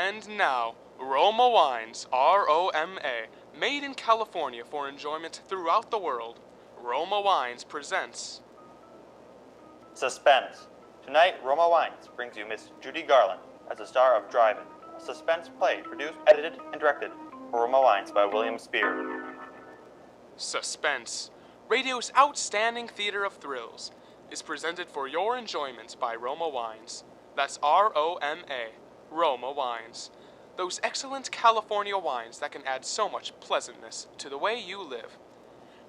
And now, Roma Wines, R-O-M-A, made in California for enjoyment throughout the world. Roma Wines presents... Suspense. Tonight, Roma Wines brings you Miss Judy Garland as the star of Drive-In, a suspense play produced, edited, and directed for Roma Wines by William Spear. Suspense, radio's outstanding theater of thrills, is presented for your enjoyment by Roma Wines. That's R-O-M-A, Roma Wines. Those excellent California wines that can add so much pleasantness to the way you live.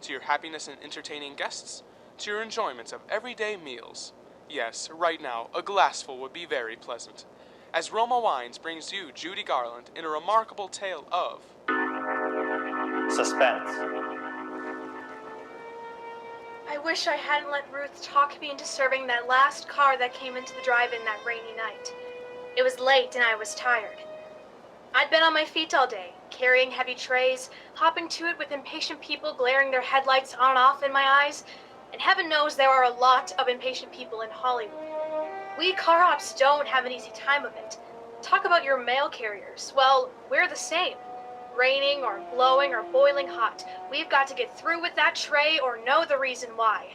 To your happiness in entertaining guests, to your enjoyment of everyday meals. Yes, right now, a glassful would be very pleasant. As Roma Wines brings you Judy Garland in a remarkable tale of... Suspense. I wish I hadn't let Ruth talk me into serving that last car that came into the drive-in that rainy night. It was late and I was tired. I'd been on my feet all day, carrying heavy trays, hopping to it with impatient people glaring their headlights on and off in my eyes, and heaven knows there are a lot of impatient people in Hollywood. We car ops don't have an easy time of it. Talk about your mail carriers. Well, we're the same. Raining or blowing or boiling hot, we've got to get through with that tray or know the reason why.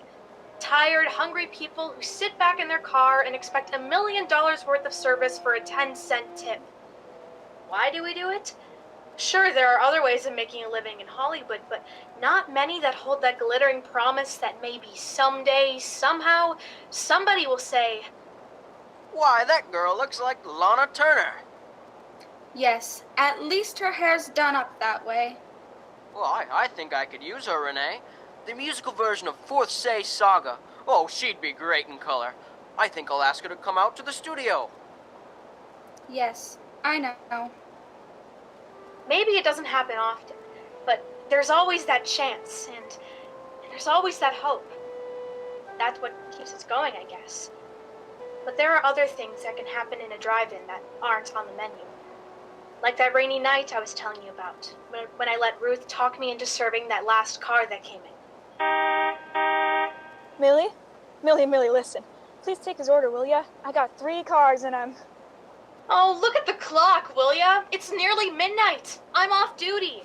Tired, hungry people who sit back in their car and expect $1 million worth of service for a 10-cent tip. Why do we do it? Sure, there are other ways of making a living in Hollywood, but not many that hold that glittering promise that maybe someday, somehow, somebody will say, "Why, that girl looks like Lana Turner." Yes, at least her hair's done up that way. Well, I think I could use her, Renee. The musical version of Fourth Say Saga. Oh, she'd be great in color. I think I'll ask her to come out to the studio. Yes, I know. Maybe it doesn't happen often, but there's always that chance, and there's always that hope. That's what keeps us going, I guess. But there are other things that can happen in a drive-in that aren't on the menu. Like that rainy night I was telling you about, when I let Ruth talk me into serving that last car that came in. Millie, listen. Please take his order, will ya? I got 3 cars and I'm... Oh, look at the clock, will ya? It's nearly midnight. I'm off duty.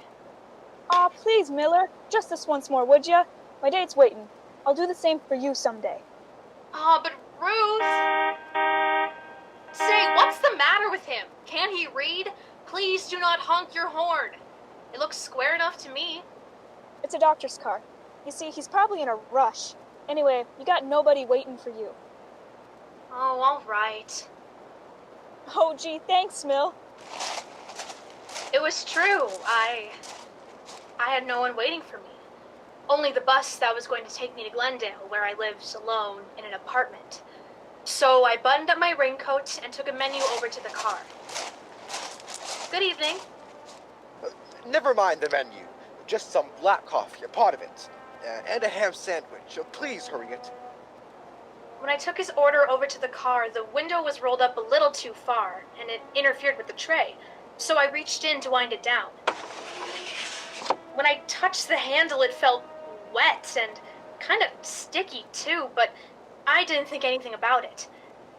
Aw, please, Miller. Just this once more, would ya? My date's waiting. I'll do the same for you someday. Aw, but Ruth... Say, what's the matter with him? Can't he read? Please do not honk your horn. It looks square enough to me. It's a doctor's car. You see, he's probably in a rush. Anyway, you got nobody waiting for you. Oh, all right. Oh, gee, thanks, Mill. It was true. I had no one waiting for me. Only the bus that was going to take me to Glendale, where I lived alone in an apartment. So I buttoned up my raincoat and took a menu over to the car. Good evening. Never mind the menu. Just some black coffee, a pot of it, and a ham sandwich. Please hurry it. When I took his order over to the car, the window was rolled up a little too far, and it interfered with the tray, so I reached in to wind it down. When I touched the handle, it felt wet and kind of sticky too, but I didn't think anything about it.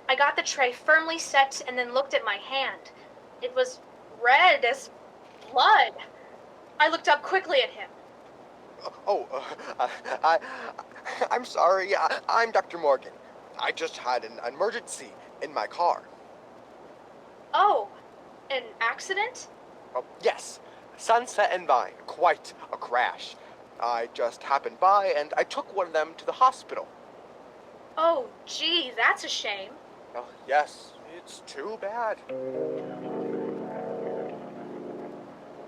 I got the tray firmly set and then looked at my hand. It was red as blood. I looked up quickly at him. I'm sorry. I'm Dr. Morgan. I just had an emergency in my car. Oh, an accident? Oh, yes. Sunset and Vine. Quite a crash. I just happened by and I took one of them to the hospital. Oh, gee, that's a shame. Oh, yes, it's too bad.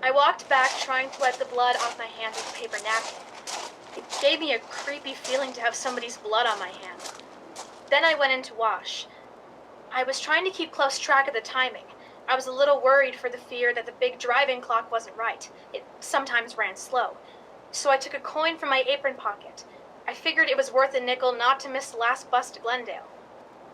I walked back, trying to wipe the blood off my hand with a paper napkin. It gave me a creepy feeling to have somebody's blood on my hand. Then I went in to wash. I was trying to keep close track of the timing. I was a little worried for the fear that the big drive-in clock wasn't right. It sometimes ran slow. So I took a coin from my apron pocket. I figured it was worth a nickel not to miss the last bus to Glendale.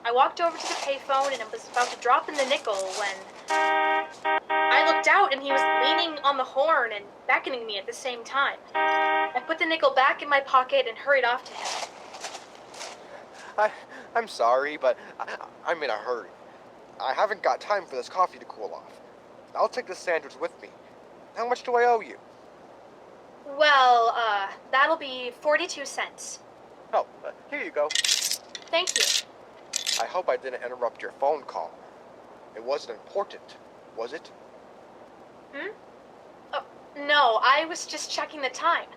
I walked over to the payphone and I was about to drop in the nickel when... I looked out and he was leaning on the horn and beckoning me at the same time. I put the nickel back in my pocket and hurried off to him. I'm sorry, but I'm in a hurry. I haven't got time for this coffee to cool off. I'll take the sandwich with me. How much do I owe you? Well, that'll be 42 cents. Oh, here you go. Thank you. I hope I didn't interrupt your phone call. It wasn't important, was it? Hmm? Oh, no, I was just checking the time.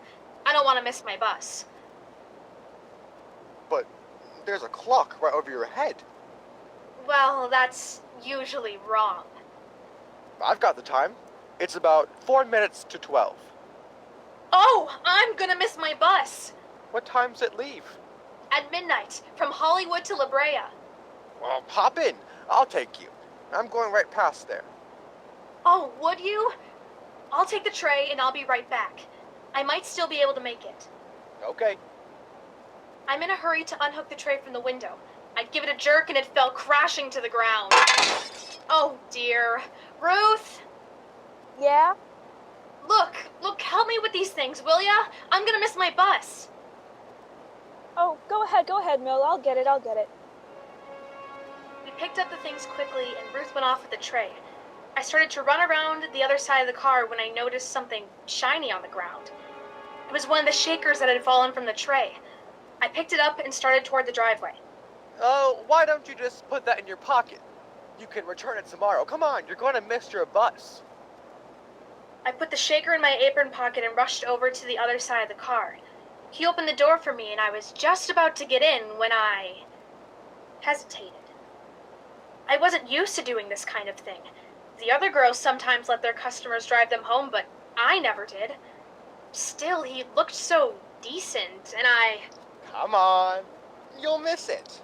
I don't want to miss my bus. But there's a clock right over your head. Well, that's usually wrong. I've got the time. It's about 4 minutes to 12. Oh, I'm gonna miss my bus. What time's it leave? At midnight, from Hollywood to La Brea. Well, pop in. I'll take you. I'm going right past there. Oh, would you? I'll take the tray and I'll be right back. I might still be able to make it. Okay. I'm in a hurry to unhook the tray from the window. I'd give it a jerk and it fell crashing to the ground. Oh dear. Ruth? Yeah? Look, help me with these things, will ya? I'm gonna miss my bus. Oh, go ahead, Mill. I'll get it. We picked up the things quickly and Ruth went off with the tray. I started to run around the other side of the car when I noticed something shiny on the ground. It was one of the shakers that had fallen from the tray. I picked it up and started toward the driveway. Oh, why don't you just put that in your pocket? You can return it tomorrow. Come on, you're going to miss your bus. I put the shaker in my apron pocket and rushed over to the other side of the car. He opened the door for me and I was just about to get in when I hesitated. I wasn't used to doing this kind of thing. The other girls sometimes let their customers drive them home, but I never did. Still, he looked so decent, and I... Come on, you'll miss it.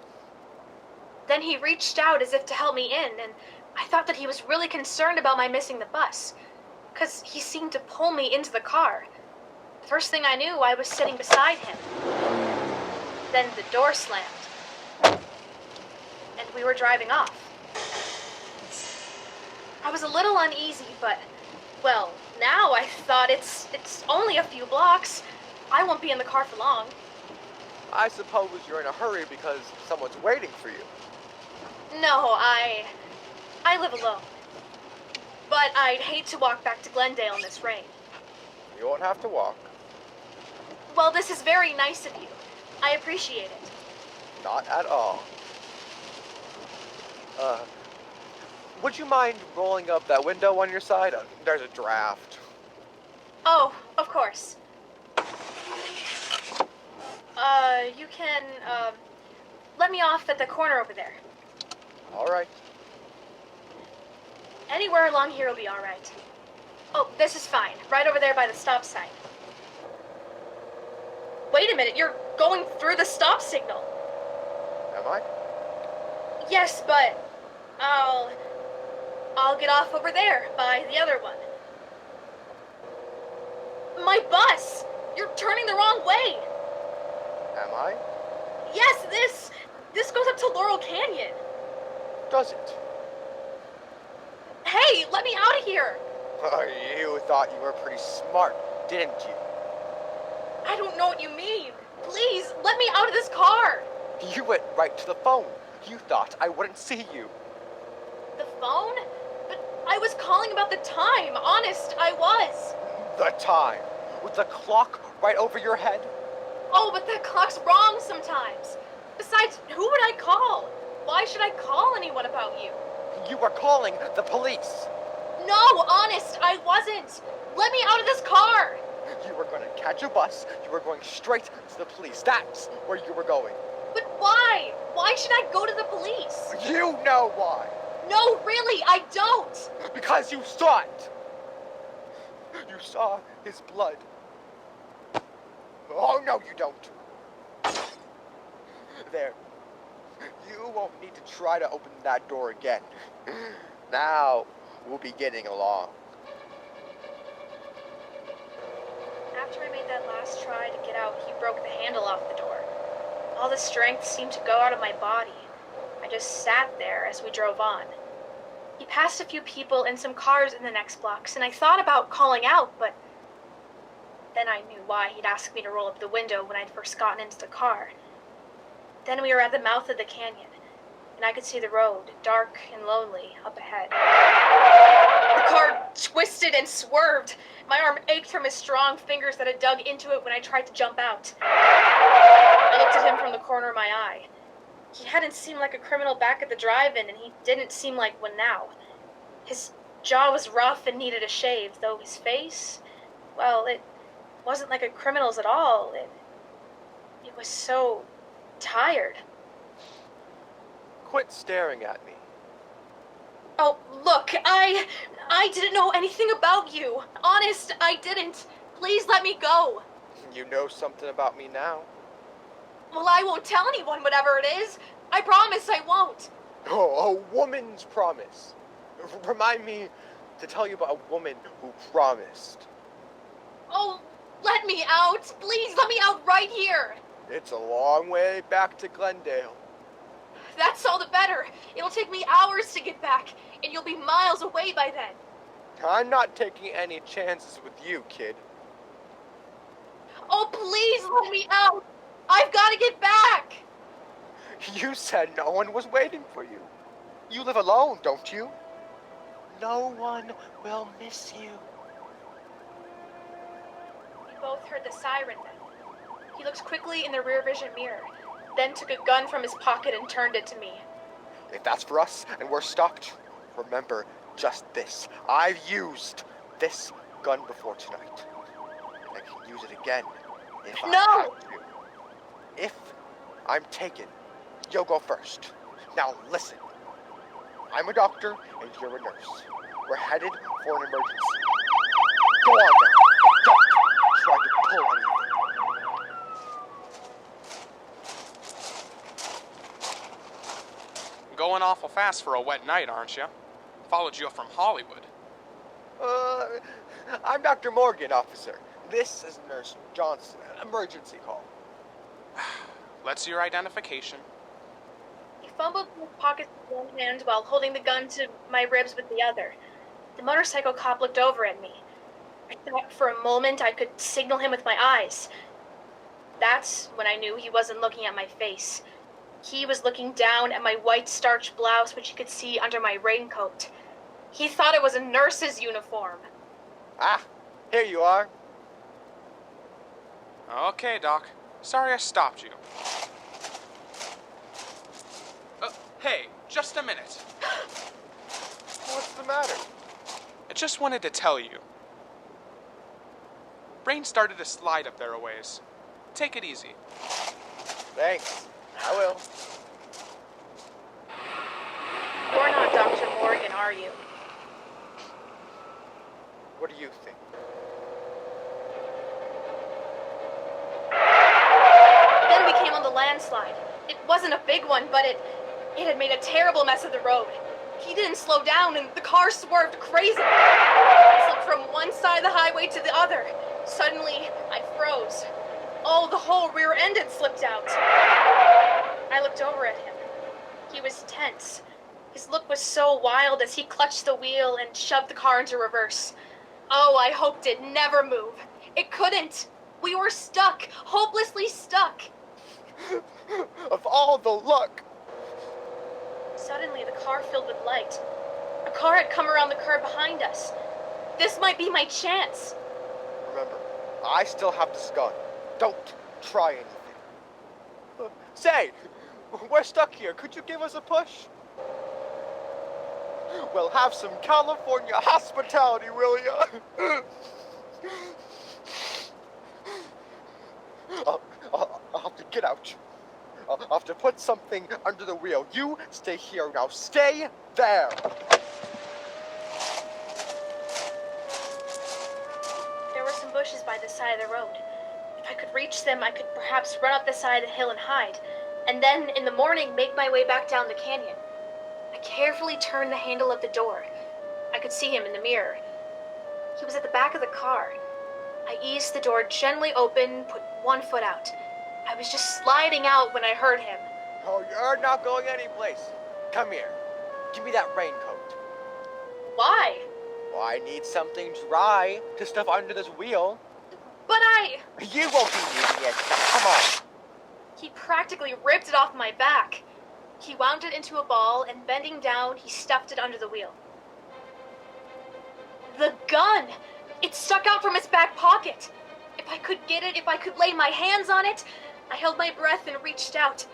Then he reached out as if to help me in, and I thought that he was really concerned about my missing the bus, 'cause he seemed to pull me into the car. First thing I knew, I was sitting beside him. Then the door slammed, and we were driving off. I was a little uneasy, but, well, now I thought it's only a few blocks. I won't be in the car for long. I suppose you're in a hurry because someone's waiting for you. No, I live alone. But I'd hate to walk back to Glendale in this rain. You won't have to walk. Well, this is very nice of you. I appreciate it. Not at all. Would you mind rolling up that window on your side? There's a draft. Oh, of course. You can, let me off at the corner over there. All right. Anywhere along here will be all right. Oh, this is fine. Right over there by the stop sign. Wait a minute, you're going through the stop signal. Am I? Yes, but I'll get off over there by the other one. My bus! You're turning the wrong way! Am I? Yes, this goes up to Laurel Canyon. Does it? Hey, let me out of here! You thought you were pretty smart, didn't you? I don't know what you mean. Please, let me out of this car. You went right to the phone. You thought I wouldn't see you. The phone? But I was calling about the time. Honest, I was. The time? With the clock right over your head? Oh, but that clock's wrong sometimes. Besides, who would I call? Why should I call anyone about you? You were calling the police. No, honest, I wasn't. Let me out of this car. You were going to catch a bus. You were going straight to the police. That's where you were going. But why? Why should I go to the police? You know why. No, really, I don't. Because you saw it. You saw his blood. Oh, no, you don't. There. You won't need to try to open that door again. Now, we'll be getting along. After I made that last try to get out, he broke the handle off the door. All the strength seemed to go out of my body. I just sat there as we drove on. He passed a few people and some cars in the next blocks, and I thought about calling out, but then I knew why he'd asked me to roll up the window when I'd first gotten into the car. Then we were at the mouth of the canyon, and I could see the road, dark and lonely, up ahead. The car twisted and swerved. My arm ached from his strong fingers that had dug into it when I tried to jump out. I looked at him from the corner of my eye. He hadn't seemed like a criminal back at the drive-in, and he didn't seem like one now. His jaw was rough and needed a shave, though his face, well, it wasn't like a criminal's at all. It was so tired. Quit staring at me. Oh, look, I didn't know anything about you. Honest, I didn't. Please let me go. You know something about me now. Well, I won't tell anyone whatever it is. I promise I won't. Oh, a woman's promise. Remind me to tell you about a woman who promised. Oh, let me out. Please let me out right here. It's a long way back to Glendale. That's all the better. It'll take me hours to get back, and you'll be miles away by then. I'm not taking any chances with you, kid. Oh, please let me out. I've got to get back. You said no one was waiting for you. You live alone, don't you? No one will miss you. We both heard the siren then. He looked quickly in the rear vision mirror, then took a gun from his pocket and turned it to me. If that's for us and we're stuck, remember just this. I've used this gun before tonight. I can use it again if I have to. If I'm taken, you'll go first. Now listen. I'm a doctor and you're a nurse. We're headed for an emergency. Go on now. Don't try to pull anything. Going awful fast for a wet night, aren't you? Followed you up from Hollywood. I'm Dr. Morgan, officer. This is Nurse Johnson. Emergency call. Let's see your identification. He fumbled in his pockets with one hand while holding the gun to my ribs with the other. The motorcycle cop looked over at me. I thought for a moment I could signal him with my eyes. That's when I knew he wasn't looking at my face. He was looking down at my white starched blouse, which he could see under my raincoat. He thought it was a nurse's uniform. Ah, here you are. Okay, Doc. Sorry I stopped you. Hey, just a minute. What's the matter? I just wanted to tell you. Rain started to slide up there a ways. Take it easy. Thanks. I will. You're not Dr. Morgan, are you? What do you think? Then we came on the landslide. It wasn't a big one, but it had made a terrible mess of the road. He didn't slow down, and the car swerved crazily. It slipped from one side of the highway to the other. Suddenly, I froze. Oh, the whole rear end had slipped out. I looked over at him. He was tense. His look was so wild as he clutched the wheel and shoved the car into reverse. Oh, I hoped it'd never move. It couldn't. We were stuck, hopelessly stuck. Of all the luck! Suddenly, the car filled with light. A car had come around the curve behind us. This might be my chance. Remember, I still have this gun. Don't try anything. Say, we're stuck here. Could you give us a push? Well, have some California hospitality, will ya? I'll have to get out. I'll have to put something under the wheel. You stay here now. Stay there. There were some bushes by the side of the road. If I could reach them, I could perhaps run up the side of the hill and hide, and then, in the morning, make my way back down the canyon. I carefully turned the handle of the door. I could see him in the mirror. He was at the back of the car. I eased the door gently open, put one foot out. I was just sliding out when I heard him. Oh, you're not going anyplace. Come here. Give me that raincoat. Why? Well, I need something dry to stuff under this wheel. But I... You won't be using it. Come on. He practically ripped it off my back. He wound it into a ball, and bending down, he stuffed it under the wheel. The gun! It stuck out from his back pocket. If I could get it, if I could lay my hands on it. I held my breath and reached out.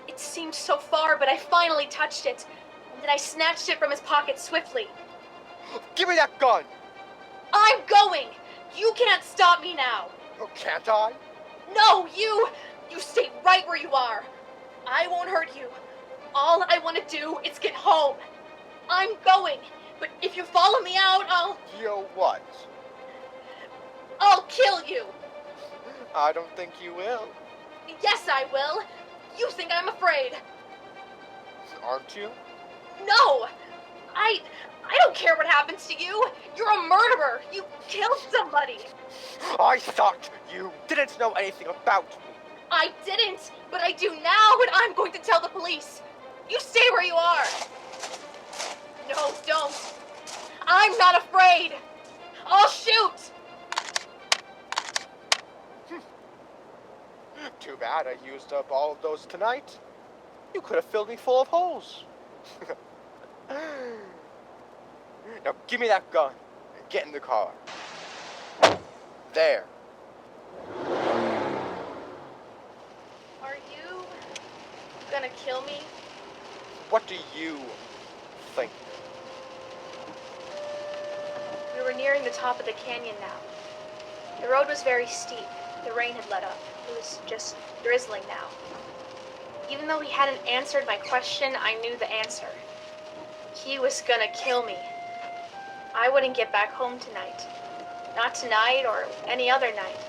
It seemed so far, but I finally touched it. And then I snatched it from his pocket swiftly. Give me that gun! I'm going! You can't stop me now! Oh, can't I? No, you! You stay right where you are. I won't hurt you. All I want to do is get home. I'm going, but if you follow me out, You what? I'll kill you. I don't think you will. Yes, I will. You think I'm afraid. Aren't you? No! I don't care what happens to you. You're a murderer. You killed somebody. I thought you didn't know anything about me. I didn't, but I do now, and I'm going to tell the police. You stay where you are. No, don't. I'm not afraid. I'll shoot. Too bad I used up all of those tonight. You could have filled me full of holes. Now give me that gun and get in the car. There. Are you gonna kill me? What do you think? We were nearing the top of the canyon now. The road was very steep. The rain had let up. It was just drizzling now. Even though he hadn't answered my question, I knew the answer. He was gonna kill me. I wouldn't get back home tonight. Not tonight or any other night.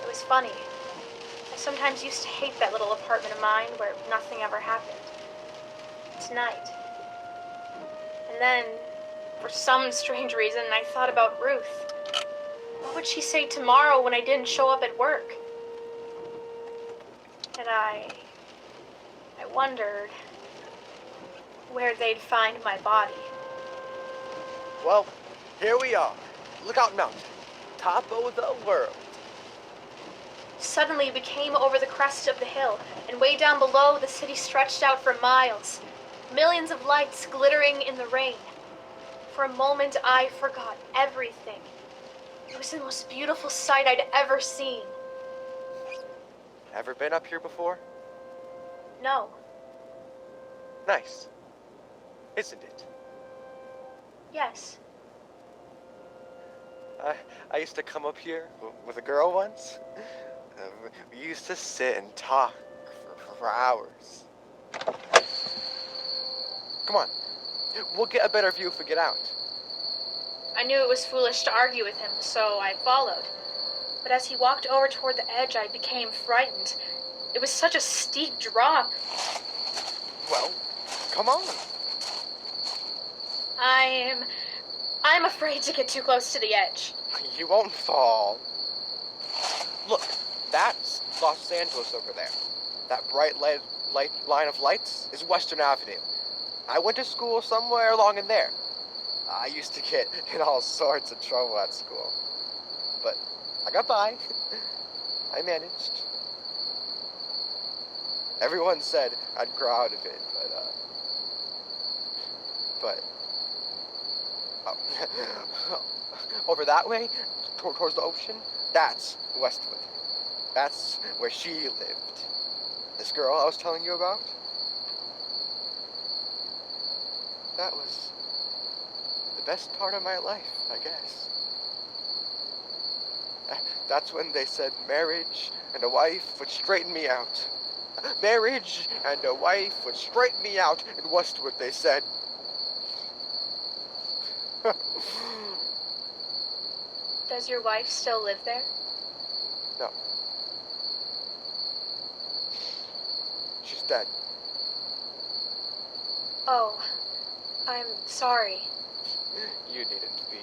It was funny. I sometimes used to hate that little apartment of mine where nothing ever happened. Tonight. And then, for some strange reason, I thought about Ruth. What would she say tomorrow when I didn't show up at work? And I wondered where they'd find my body. Well, here we are. Lookout Mountain. Top of the world. Suddenly we came over the crest of the hill, and way down below the city stretched out for miles. Millions of lights glittering in the rain. For a moment I forgot everything. It was the most beautiful sight I'd ever seen. Ever been up here before? No. Nice. Isn't it? Yes. I used to come up here with a girl once. We used to sit and talk for hours. Come on. We'll get a better view if we get out. I knew it was foolish to argue with him, so I followed. But as he walked over toward the edge, I became frightened. It was such a steep drop. Well, come on. I'm afraid to get too close to the edge. You won't fall. Look, that's Los Angeles over there. That bright line of lights is Western Avenue. I went to school somewhere along in there. I used to get in all sorts of trouble at school. But I got by. I managed. Everyone said I'd grow out of it, but over that way, towards the ocean, that's Westwood. That's where she lived. This girl I was telling you about, that was the best part of my life, I guess. That's when they said marriage and a wife would straighten me out. Marriage and a wife would straighten me out in Westwood, they said. Does your wife still live there? No. She's dead. Oh, I'm sorry. You needn't be.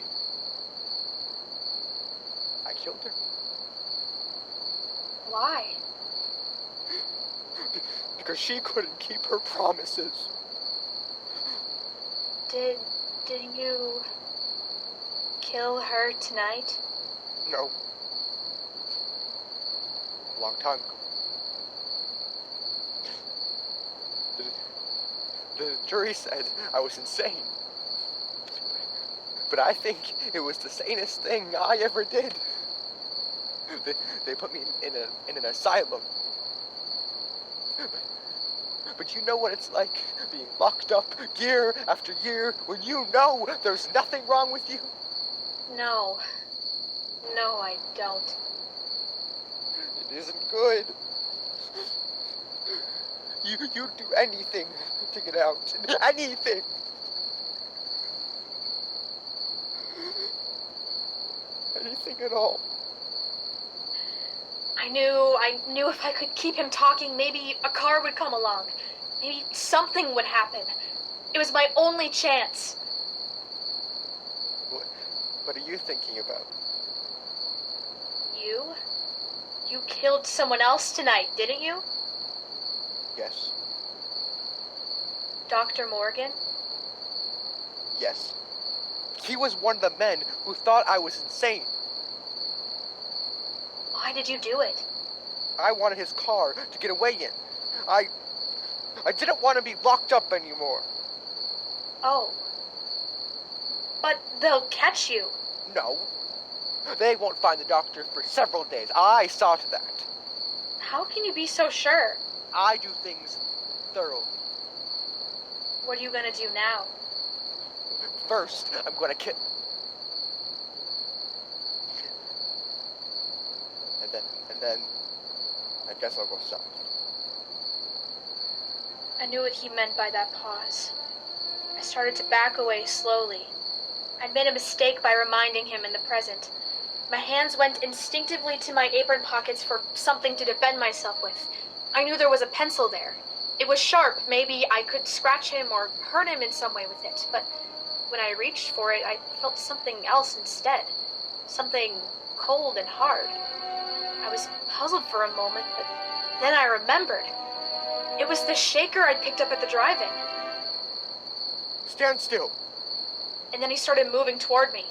I killed her. Why? Because she couldn't keep her promises. Did you kill her tonight? No. A long time ago. The jury said I was insane. but I think it was the sanest thing I ever did. They put me in an asylum. But you know what it's like, being locked up year after year when you know there's nothing wrong with you? No. No, I don't. It isn't good. You'd do anything to get out. Anything. Anything at all. I knew if I could keep him talking, maybe a car would come along. Maybe something would happen. It was my only chance. What are you thinking about? You? You killed someone else tonight, didn't you? Yes. Dr. Morgan? Yes. He was one of the men who thought I was insane. Why did you do it? I wanted his car to get away in. I didn't want to be locked up anymore. Oh. But they'll catch you. No. They won't find the doctor for several days. I saw to that. How can you be so sure? I do things thoroughly. What are you gonna do now? First, I'm going to kill... And then, I guess I'll go south. I knew what he meant by that pause. I started to back away slowly. I'd made a mistake by reminding him in the present. My hands went instinctively to my apron pockets for something to defend myself with. I knew there was a pencil there. It was sharp. Maybe I could scratch him or hurt him in some way with it. But when I reached for it, I felt something else instead. Something cold and hard. I was puzzled for a moment, but then I remembered. It was the shaker I'd picked up at the drive-in. Stand still. And then he started moving toward me.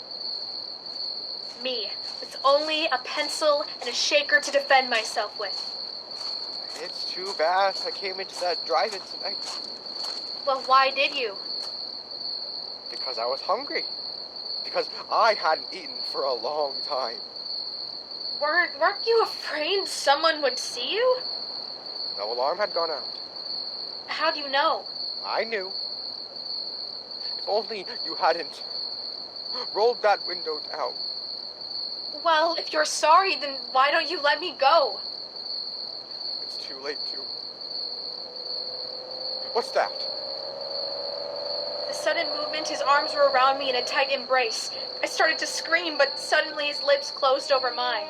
Me, with only a pencil and a shaker to defend myself with. It's too bad I came into that drive-in tonight. Well, why did you? Because I was hungry. Because I hadn't eaten for a long time. Weren't you afraid someone would see you? No alarm had gone out. How do you know? I knew. If only you hadn't rolled that window down. Well, if you're sorry, then why don't you let me go? It's too late to... What's that? The sudden movement, his arms were around me in a tight embrace. I started to scream, but suddenly his lips closed over mine.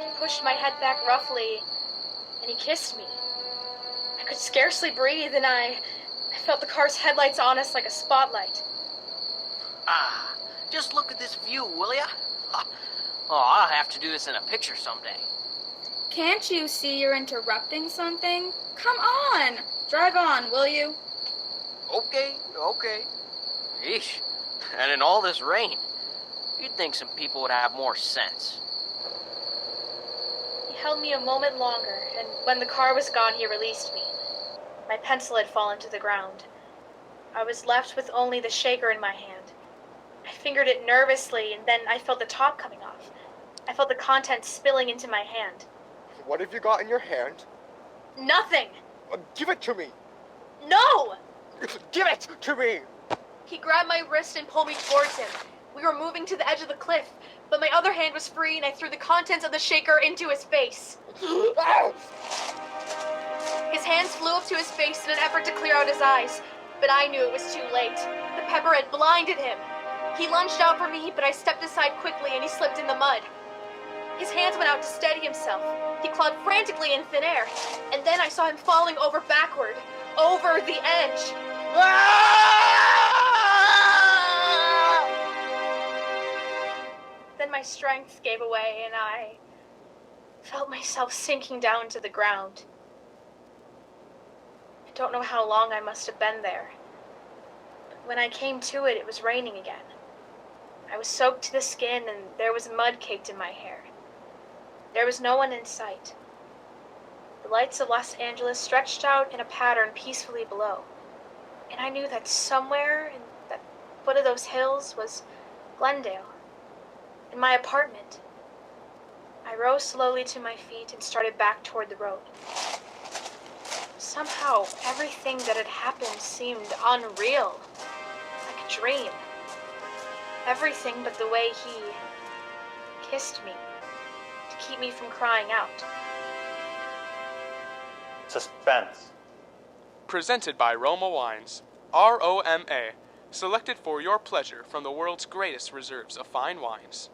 He pushed my head back roughly, and he kissed me. I could scarcely breathe, and I felt the car's headlights on us like a spotlight. Ah, just look at this view, will ya? Oh, I'll have to do this in a picture someday. Can't you see you're interrupting something? Come on! Drive on, will you? Okay. Yeesh. And in all this rain, you'd think some people would have more sense. He held me a moment longer, and when the car was gone, he released me. My pencil had fallen to the ground. I was left with only the shaker in my hand. I fingered it nervously, and then I felt the top coming off. I felt the contents spilling into my hand. What have you got in your hand? Nothing! Give it to me! No! Give it to me! He grabbed my wrist and pulled me towards him. We were moving to the edge of the cliff, but my other hand was free, and I threw the contents of the shaker into his face. His hands flew up to his face in an effort to clear out his eyes, but I knew it was too late. The pepper had blinded him. He lunged out for me, but I stepped aside quickly, and he slipped in the mud. His hands went out to steady himself. He clawed frantically in thin air, and then I saw him falling over backward, over the edge. Then my strength gave away, and I felt myself sinking down to the ground. I don't know how long I must have been there. But when I came to it, it was raining again. I was soaked to the skin, and there was mud caked in my hair. There was no one in sight. The lights of Los Angeles stretched out in a pattern peacefully below. And I knew that somewhere in that foot of those hills was Glendale. In my apartment. I rose slowly to my feet and started back toward the road. Somehow, everything that had happened seemed unreal, like a dream. Everything but the way he kissed me to keep me from crying out. Suspense. Presented by Roma Wines, ROMA, selected for your pleasure from the world's greatest reserves of fine wines.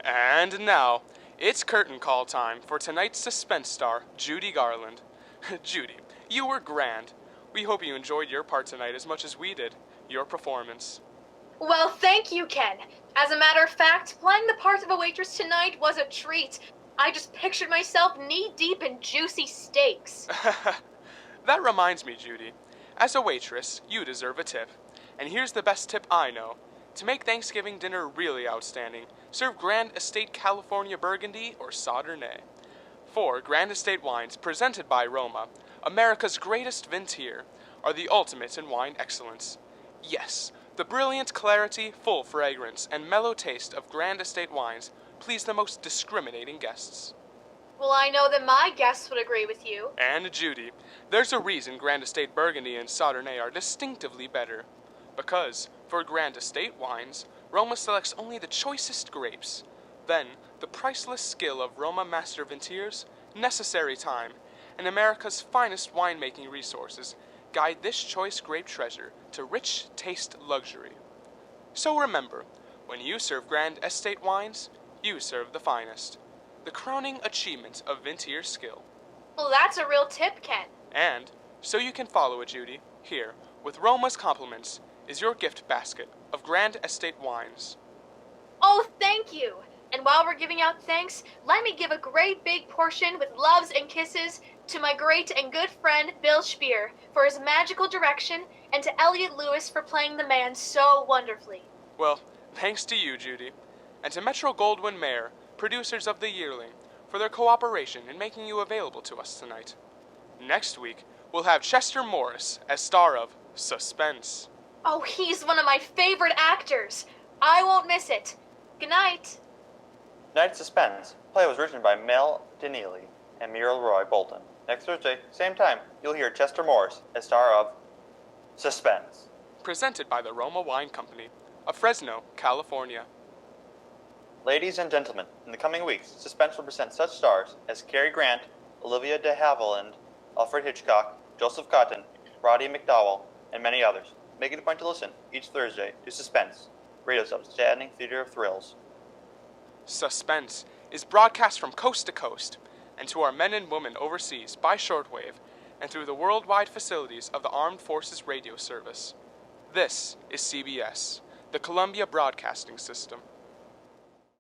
And now, it's curtain call time for tonight's suspense star, Judy Garland. Judy, you were grand. We hope you enjoyed your part tonight as much as we did, your performance. Well, thank you, Ken. As a matter of fact, playing the part of a waitress tonight was a treat. I just pictured myself knee-deep in juicy steaks. That reminds me, Judy. As a waitress, you deserve a tip. And here's the best tip I know. To make Thanksgiving dinner really outstanding, serve Grand Estate California Burgundy or Sauterne. 4 Grand Estate wines presented by Roma, America's greatest vintier, are the ultimate in wine excellence. Yes, the brilliant clarity, full fragrance, and mellow taste of Grand Estate wines please the most discriminating guests. Well, I know that my guests would agree with you. And Judy, there's a reason Grand Estate Burgundy and Sauterne are distinctively better. Because, for Grand Estate wines, Roma selects only the choicest grapes. Then, the priceless skill of Roma master vintiers, necessary time, and America's finest winemaking resources guide this choice grape treasure to rich taste luxury. So remember, when you serve Grand Estate wines, you serve the finest. The crowning achievement of vintier skill. Well, that's a real tip, Ken. And, so you can follow it, Judy, here, with Roma's compliments, is your gift basket of Grand Estate wines. Oh, thank you. And while we're giving out thanks, let me give a great big portion with loves and kisses to my great and good friend Bill Spear for his magical direction, and to Elliot Lewis for playing the man so wonderfully. Well, thanks to you, Judy, and to Metro-Goldwyn-Mayer, producers of The Yearling, for their cooperation in making you available to us tonight. Next week, we'll have Chester Morris as star of Suspense. Oh, he's one of my favorite actors. I won't miss it. Good night. Night Suspense. Play was written by Mel Dinelli and Muriel Roy Bolton. Next Thursday, same time, you'll hear Chester Morris as star of Suspense. Presented by the Roma Wine Company of Fresno, California. Ladies and gentlemen, in the coming weeks, Suspense will present such stars as Cary Grant, Olivia de Havilland, Alfred Hitchcock, Joseph Cotton, Roddy McDowell, and many others. Make it a point to listen each Thursday to Suspense, radio's outstanding theater of thrills. Suspense is broadcast from coast to coast, and to our men and women overseas by shortwave, and through the worldwide facilities of the Armed Forces Radio Service. This is CBS, the Columbia Broadcasting System.